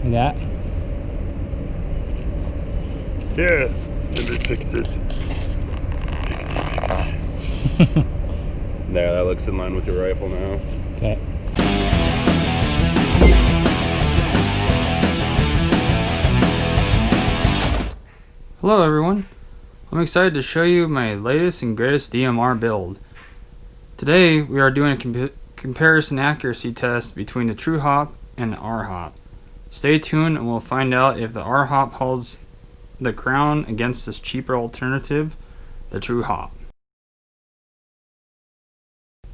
Like that? Yeah, and then fix it. There, that looks in line with your rifle now. Okay. Hello everyone. I'm excited to show you my latest and greatest DMR build. Today we are doing a comparison accuracy test between the Tru Hop and the RHOP. Stay tuned and we'll find out if the RHOP holds the crown against this cheaper alternative, the Tru Hop.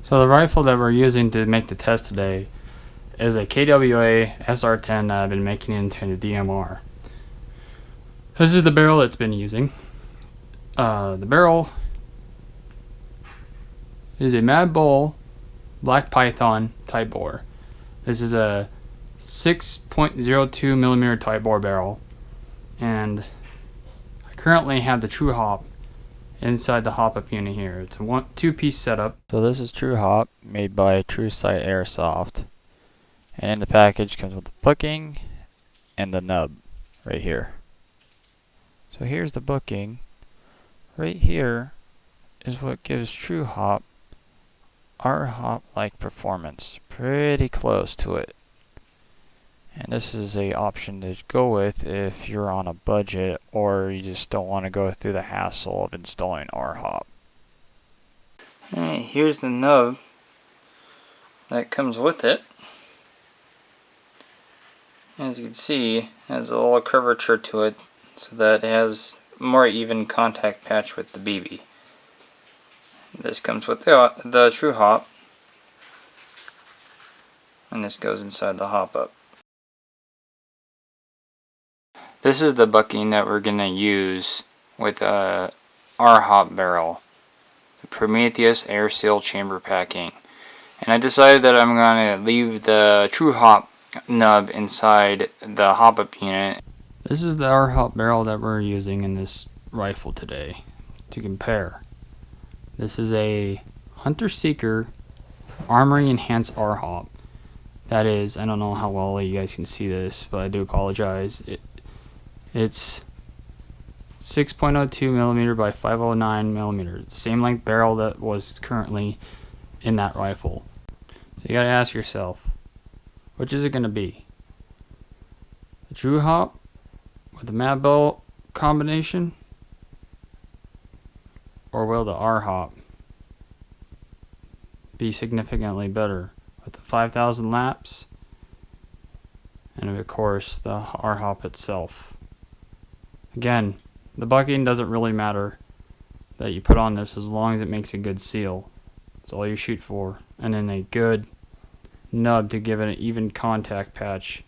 So the rifle that we're using to make the test today is a KWA SR10 that I've been making into the DMR. This is the barrel it's been using. The barrel is a Mad Bull Black Python type bore. This is a 6.02 millimeter type bore barrel, and I currently have the Tru Hop inside the hop up unit here. It's a two-piece setup. So this is Tru Hop made by TruSight Airsoft, and in the package comes with the booking and the nub right here. So here's the booking. Right here is what gives Tru Hop RHOP like performance, pretty close to it. And this is a option to go with if you're on a budget or you just don't want to go through the hassle of installing RHOP. Alright, here's the nub that comes with it. As you can see, it has a little curvature to it so that it has more even contact patch with the BB. This comes with the Tru Hop, and this goes inside the hop up. This is the bucking that we're going to use with our hop barrel, the Prometheus Air Seal Chamber Packing. And I decided that I'm going to leave the Tru Hop nub inside the hop up unit. This is the RHOP barrel that we're using in this rifle today to compare. This is a Hunter Seeker Armory Enhanced RHOP. That is, I don't know how well you guys can see this, but I do apologize. It's 6.02 millimeter by 509 millimeter, the same length barrel that was currently in that rifle. So you gotta ask yourself, which is it gonna be? The Tru Hop with the Mad Bull combination, or will the RHOP be significantly better with the 5,000 laps and of course the RHOP itself? Again, the bucking doesn't really matter that you put on this as long as it makes a good seal. That's all you shoot for. And then a good nub to give it an even contact patch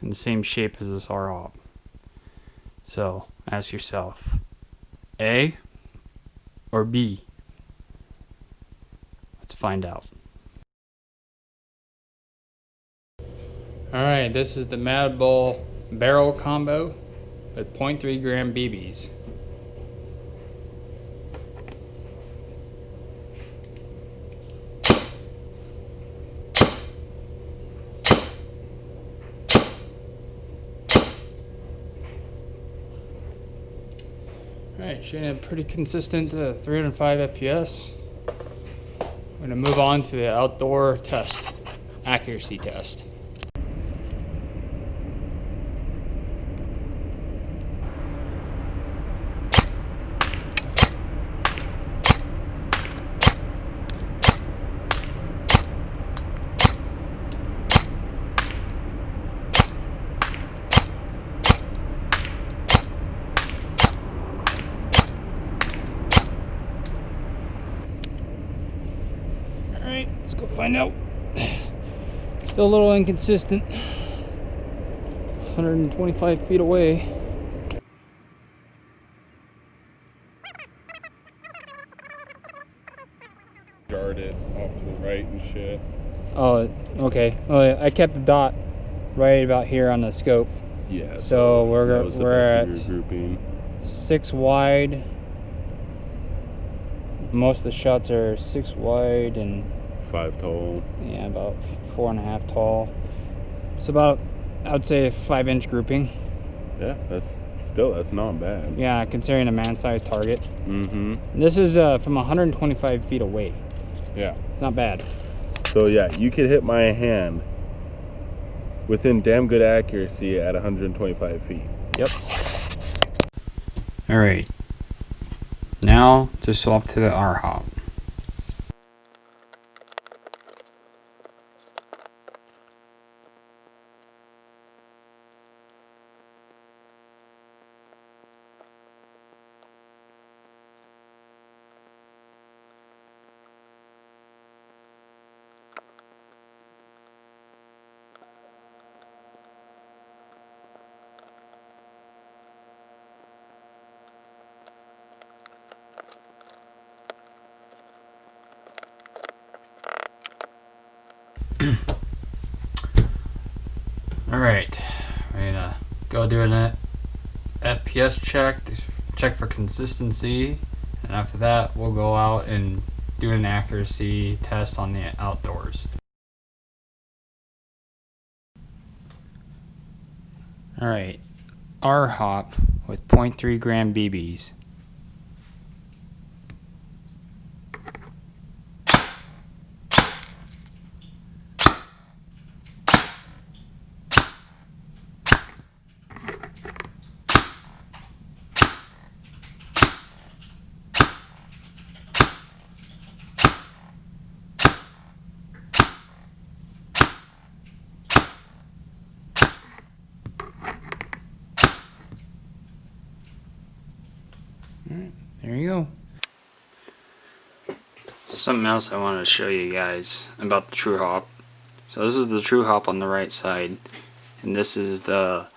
in the same shape as this RHOP. So, ask yourself, A or B? Let's find out. Alright, this is the Mad Bull barrel combo with 0.3 gram BBs. Alright, shooting a pretty consistent 305 FPS. I'm going to move on to the outdoor test, accuracy test. Alright, let's go find out. Still a little inconsistent. 125 feet away. Jarred it off to the right and shit. Oh, okay. Oh, I kept the dot right about here on the scope. Yeah. So we're at grouping. 6 wide. Most of the shots are 6 wide and 5 tall. Yeah, about 4.5 tall. It's about I would say a 5-inch grouping. Yeah, that's not bad. Yeah, considering a man-sized target. Mm-hmm. This is from 125 feet away. Yeah. It's not bad. So yeah, you could hit my hand within damn good accuracy at 125 feet. Yep. Alright. Now to swap to the RHOP. Alright, we're gonna go do an FPS check for consistency, and after that we'll go out and do an accuracy test on the outdoors. Alright, RHOP with 0.3 gram BBs. There you go. Something else I wanted to show you guys about the Tru Hop. So this is the Tru Hop on the right side, and this is the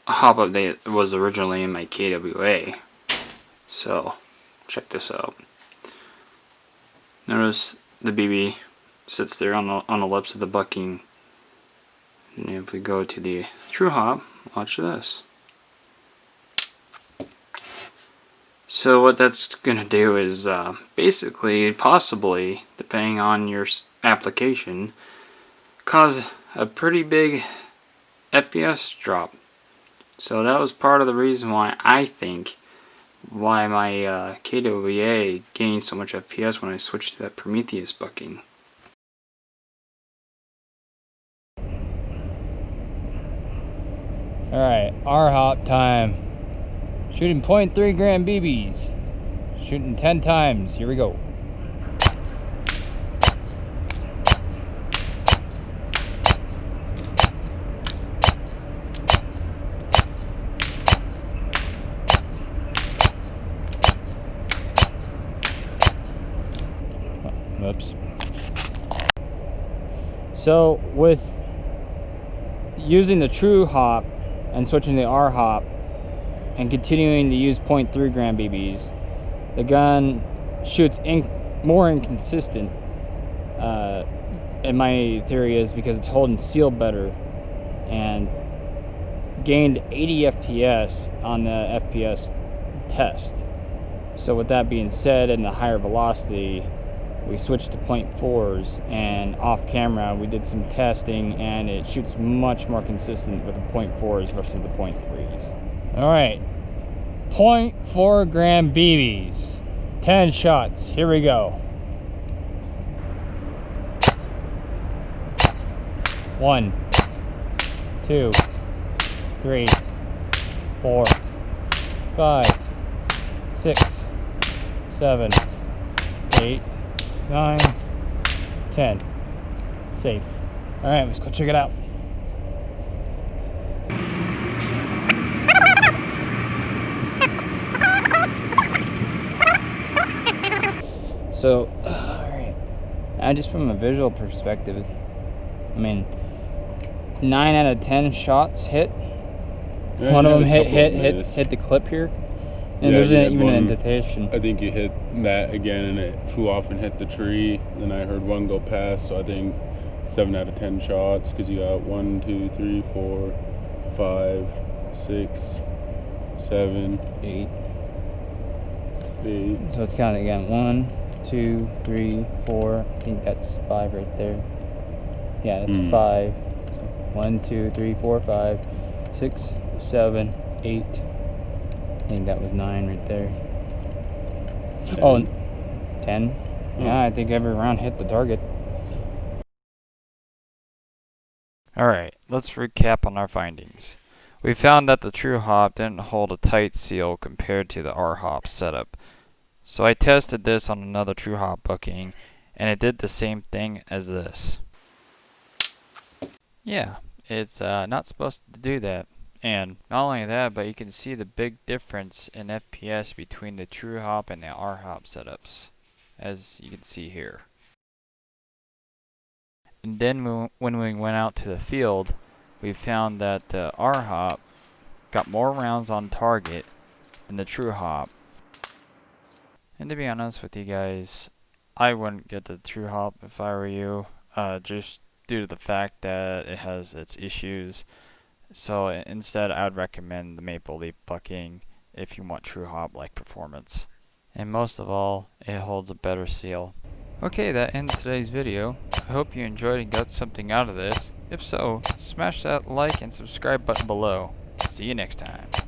hop update that was originally in my KWA. So check this out. Notice the BB sits there on the lips of the bucking, and if we go to the Tru Hop, watch this. So what that's going to do is basically, possibly, depending on your application, cause a pretty big FPS drop. So that was part of the reason why I think why my KWA gained so much FPS when I switched to that Prometheus bucking. Alright, RHOP time. Shooting 0.3 gram BBs. Shooting 10 times. Here we go. Oops. So with using the Tru Hop and switching to the RHOP and continuing to use 0.3 gram BBs, the gun shoots more inconsistent. And my theory is because it's holding seal better, and gained 80 FPS on the FPS test. So with that being said, and the higher velocity, we switched to 0.4s, and off camera we did some testing, and it shoots much more consistent with the 0.4s versus the 0.3s. Alright, 0.4 gram BBs, 10 shots, here we go. 1, 2, 3, 4, 5, 6, 7, 8, 9, 10. Safe. Alright, let's go check it out. So, alright. Just from a visual perspective, I mean, 9 out of 10 shots hit. Yeah, one of them hit the clip here. And there's even an indentation. I think you hit that again and it flew off and hit the tree. Then I heard one go past, so I think 7 out of 10 shots, because you got 1, 2, 3, 4, 5, 6, 7, 8. 8. So it's counting again. 1, 2, 3, 4. I think that's 5 right there. Yeah, that's 5. So 1, 2, 3, 4, 5, 6, 7, 8. I think that was 9 right there. 10. Oh, 10. Yeah, I think every round hit the target. Alright, let's recap on our findings. We found that the Tru Hop didn't hold a tight seal compared to the RHOP setup. So I tested this on another Tru Hop booking, and it did the same thing as this. Yeah, it's not supposed to do that. And not only that, but you can see the big difference in FPS between the Tru Hop and the RHOP setups, as you can see here. And then when we went out to the field, we found that the RHOP got more rounds on target than the Tru Hop. And to be honest with you guys, I wouldn't get the Tru Hop if I were you, just due to the fact that it has its issues. So instead, I would recommend the Maple Leaf bucking if you want Tru Hop like performance. And most of all, it holds a better seal. Okay, that ends today's video. I hope you enjoyed and got something out of this. If so, smash that like and subscribe button below. See you next time.